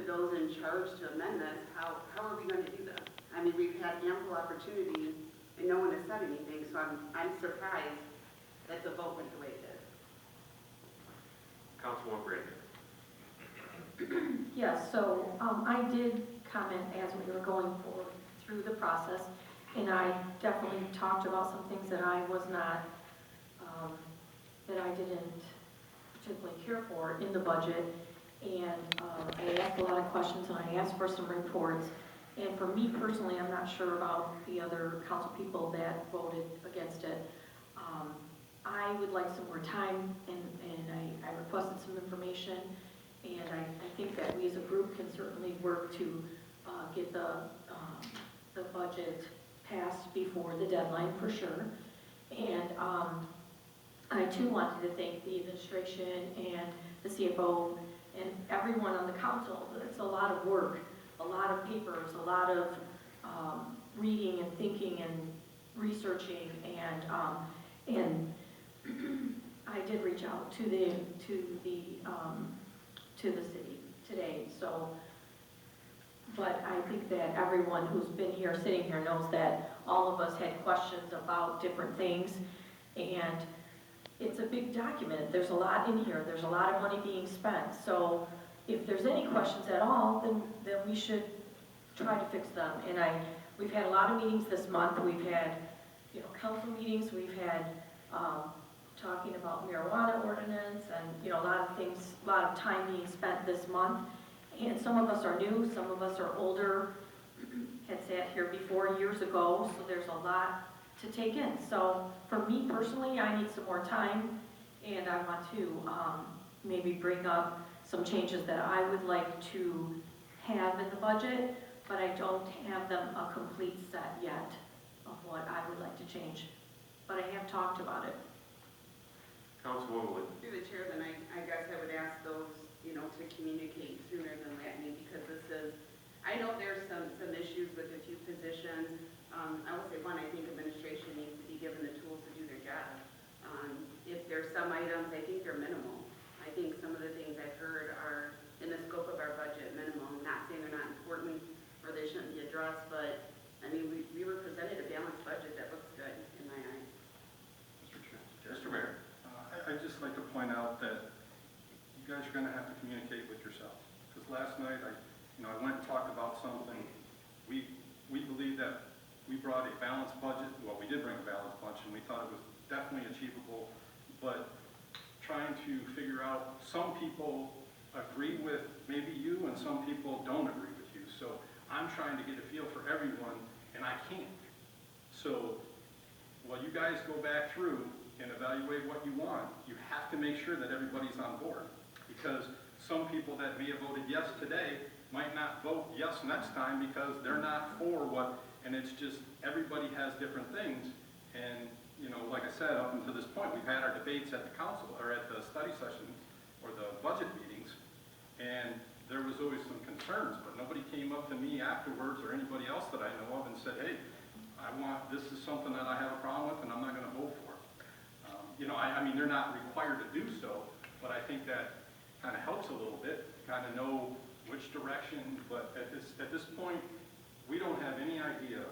those in charge to amend this, how are we going to do this? I mean, we've had ample opportunity and no one has said anything, so I'm surprised that the vote went the way it did. Councilwoman Brady. Yes, so I did comment as we were going forward through the process, and I definitely talked about some things that I was not, that I didn't particularly care for in the budget, and I asked a lot of questions and I asked for some reports. And for me personally, I'm not sure about the other council people that voted against it. I would like some more time, and I requested some information, and I think that we as a group can certainly work to get the budget passed before the deadline for sure. And I too wanted to thank the administration and the CFO and everyone on the council. It's a lot of work, a lot of papers, a lot of reading and thinking and researching, and I did reach out to the city today. So, but I think that everyone who's been here, sitting here, knows that all of us had questions about different things, and it's a big document. There's a lot in here. There's a lot of money being spent. So if there's any questions at all, then we should try to fix them. And we've had a lot of meetings this month. We've had, council meetings. We've had talking about marijuana ordinance and, a lot of things, a lot of time being spent this month. And some of us are new, some of us are older, had sat here before years ago, so there's a lot to take in. So for me personally, I need some more time, and I want to maybe bring up some changes that I would like to have in the budget, but I don't have them a complete set yet of what I would like to change. But I have talked about it. Councilwoman Wood. Through the chair, then I guess I would ask those, to communicate sooner than that, because this is, I know there's some issues with a few positions. I would say one, I think administration needs to be given the tools to do their job. If there's some items, I think they're minimal. I think some of the things I've heard are in the scope of our budget minimum. Not saying they're not important or they shouldn't be addressed, but I mean, we were presented a balanced budget that looks good in my eyes. Mr. Mayor. I'd just like to point out that you guys are going to have to communicate with yourselves. Because last night, I went and talked about something. We believe that we brought a balanced budget. Well, we did bring a balanced budget, and we thought it was definitely achievable. But trying to figure out, some people agree with maybe you, and some people don't agree with you. So I'm trying to get a feel for everyone, and I can't. So while you guys go back through and evaluate what you want, you have to make sure that everybody's on board. Because some people that may have voted yes today might not vote yes next time because they're not for what, and it's just everybody has different things. And, like I said, up until this point, we've had our debates at the council, or at the study sessions, or the budget meetings, and there was always some concerns, but nobody came up to me afterwards or anybody else that I know of and said, hey, this is something that I have a problem with and I'm not going to vote for. I mean, they're not required to do so, but I think that kind of helps a little bit, kind of know which direction, but at this point, we don't have any idea,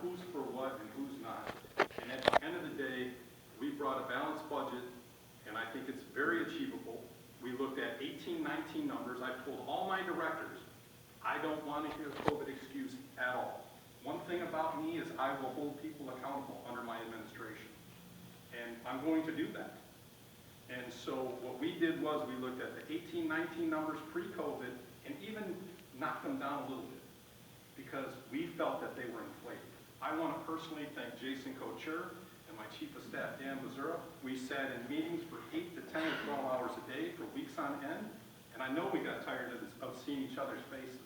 who's for what and who's not. And at the end of the day, we brought a balanced budget, and I think it's very achievable. We looked at 18, 19 numbers. I've told all my directors, I don't want to hear a COVID excuse at all. One thing about me is I will hold people accountable under my administration, and I'm going to do that. And so what we did was we looked at the 18, 19 numbers pre-COVID and even knocked them down a little bit because we felt that they were inflated. I want to personally thank Jason Couture and my Chief of Staff, Dan Mazura. We sat in meetings for 8 to 10 or 12 hours a day for weeks on end, and I know we got tired of seeing each other's faces,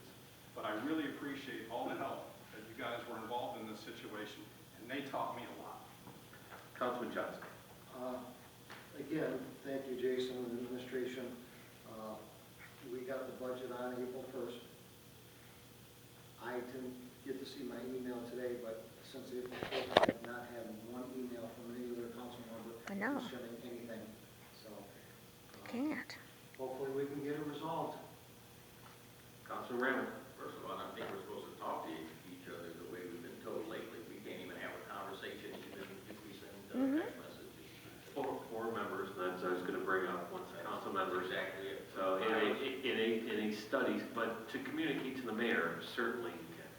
but I really appreciate all the help that you guys were involved in this situation, and they taught me a lot. Councilman Johnson. Again, thank you, Jason and the administration. We got the budget on April 1st. I didn't get to see my email today, but since April 1st, I have not had one email from any other council member concerning anything. So Can't. hopefully we can get it resolved. study, but to communicate to the mayor, certainly you can.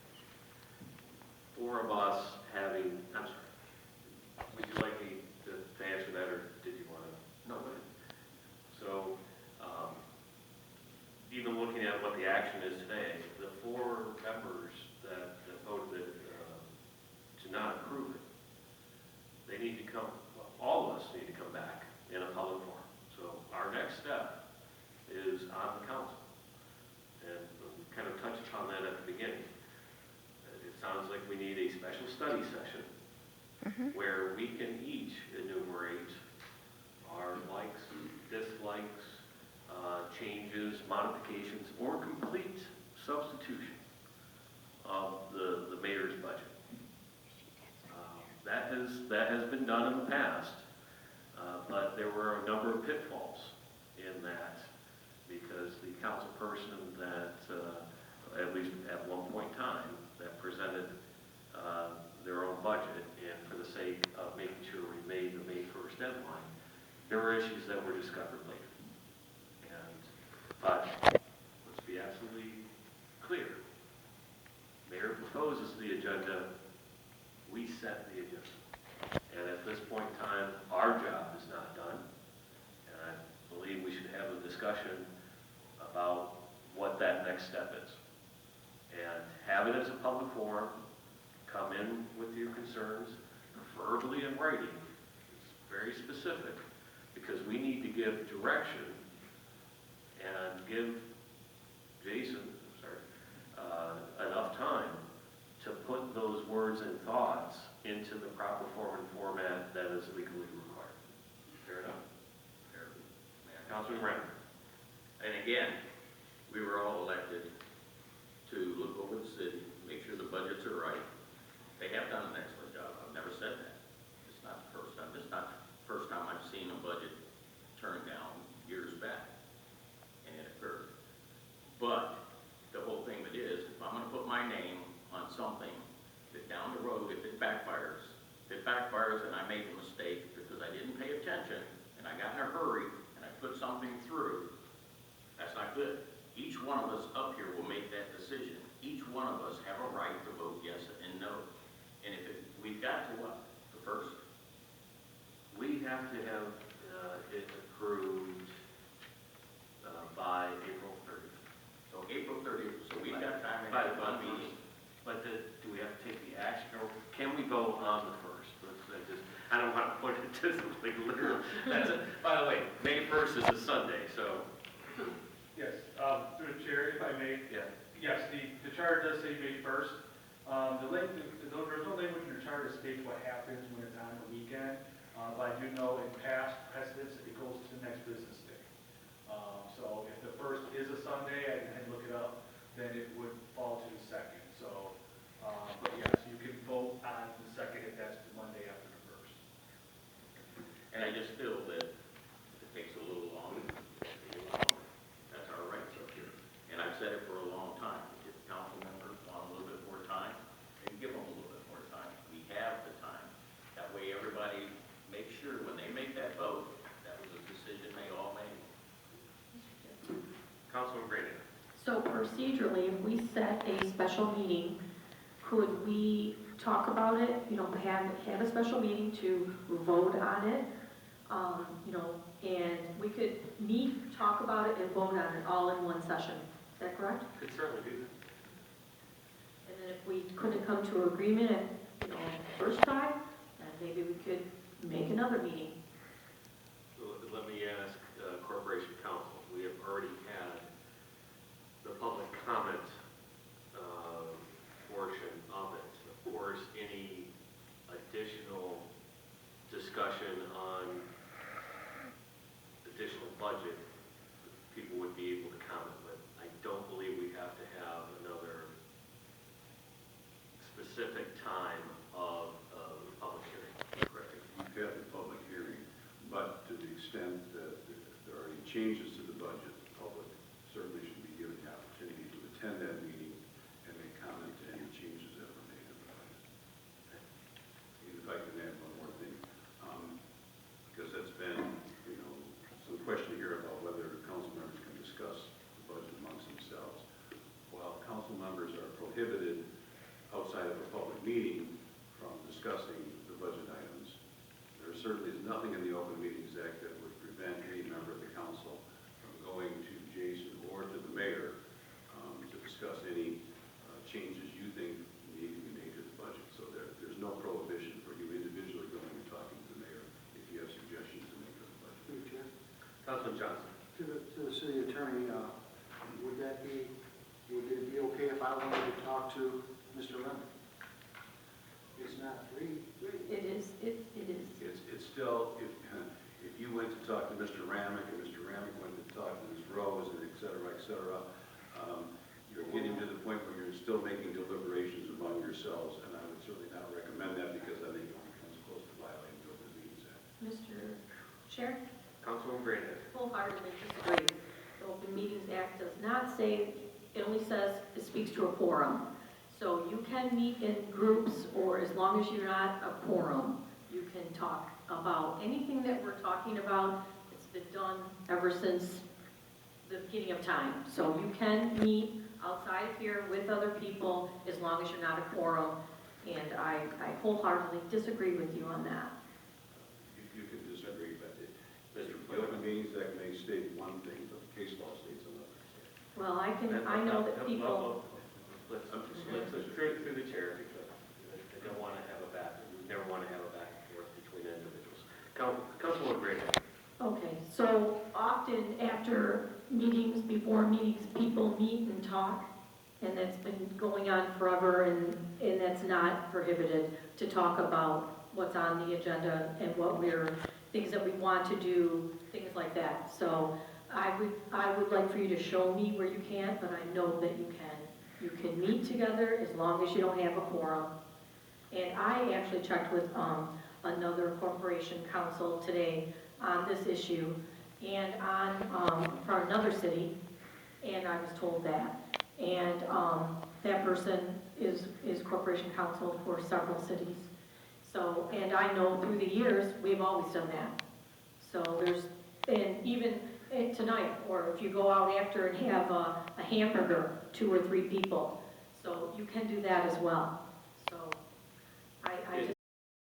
Four of us having, I'm sorry, would you like me to answer that, or did you want to? No, go ahead. So, even looking at what the action is today, the four members that voted to not approve it, they need to come, well, all of us need to come back in a public forum. So our next step is on the council. And we kind of touched upon that at the beginning. It sounds like we need a special study session where we can each enumerate our likes, dislikes, changes, modifications, or complete substitution of the mayor's budget. That has been done in the past, but there were a number of pitfalls in that because the council person that, at least at one point in time, that presented their own budget, and for the sake of making sure we made the May 1st deadline, there were issues that were discovered later. But let's be absolutely clear. Mayor proposes the agenda, we set the agenda. And at this point in time, our job is not done. And I believe we should have a discussion about what that next step is. And have it as a public forum, come in with your concerns, preferably in writing. It's very specific, because we need to give direction and give Jason, enough time to put those words and thoughts into the proper form and format that is legally required. Fair enough? Fair. Councilman Renner. And again, we were all elected to look over the city, make sure the budgets are right. They have done an excellent job. I've never said that. It's not the first time. It's not the first time I've seen a budget turned down years back. And it occurred. But the whole thing of it is, if I'm going to put my name on something that down the road, if it backfires and I made a mistake because I didn't pay attention and I got in a hurry and I put something through, that's not good. Each one of us up here will make that decision. Each one of us have a right to vote yes and no. And if we've got to what? The first? We have to have it approved by April 30th. So April 30th, so we've got time to By have one meeting. But do we have to take the action, or can we vote on the 1st? I don't want to put it just like literal. By the way, May 1st is a Sunday, so. Yes, through the chair, if I may. Yeah. Yes, the charter does say May 1st. There's no language in the charter that states what happens when it's on the weekend, but I do know in past precedents, it goes to the next business day. So if the 1st is a Sunday, I can look it up, then it would fall to the 2nd. So, but yes, you can vote on the 2nd if that's the Monday after the 1st. And I just feel that if it takes a little longer, that's our rights up here. And I've said it for a long time. If council members want a little bit more time, then give them a little bit more time. We have the time. That way everybody makes sure when they make that vote, that was a decision they all made. Councilman Brady. So procedurally, if we set a special meeting, could we talk about it, have a special meeting to vote on it? And we could meet, talk about it, and vote on it all in one session. Is that correct? Could certainly do that. And then if we couldn't come to an agreement at, the first time, then maybe we could make another meeting. So let me ask Corporation Counsel. We have already had the public comment portion of it. Of course, any additional discussion on additional budget, people would be able to comment, but I don't believe we have to have another specific time of the public hearing. Correct. You've had the public hearing, but to the extent that there are any changes to the prohibited outside of a public meeting from discussing the budget items. There certainly is nothing in the Open Meetings Act that would prevent any member of the council from going to Jason or to the mayor to discuss any changes you think need to be made to the budget. So there's no prohibition for you individually going and talking to the mayor if you have suggestions to make to the budget. Through the chair. Councilman Johnson. To the city attorney, would it be okay if I wanted to talk to Mr. Lemon? It's not free. It is. It's still, if you went to talk to Mr. Ramick and Mr. Ramick went to talk to Ms. Rose and et cetera, you're getting to the point where you're still making deliberations among yourselves, and I would certainly not recommend that because I think it becomes close to violating the Open Meetings Act. Mr. Chair, Councilwoman Brandon. wholeheartedly disagree. The Open Meetings Act does not say, it only says it speaks to a quorum. So you can meet in groups, or as long as you're not a quorum, you can talk about anything that we're talking about. It's been done ever since the beginning of time. So you can meet outside of here with other people as long as you're not a quorum. And I wholeheartedly disagree with you on that. You can disagree, but the Open Meetings Act may state one thing, but the case law states another. Well, I know that people, Let's through the chair, because I don't want to have a back, we never want to have a back and forth between individuals. Councilwoman Brandon. okay, so often after meetings, before meetings, people meet and talk, and that's been going on forever, and that's not prohibited to talk about what's on the agenda and things that we want to do, things like that. So I would like for you to show me where you can, but I know that you can. You can meet together as long as you don't have a quorum. And I actually checked with another corporation council today on this issue and for another city, and I was told that. And that person is corporation counsel for several cities. So, and I know through the years, we've always done that. So and even tonight, or if you go out after and have a hamburger, 2 or 3 people. So you can do that as well. So I just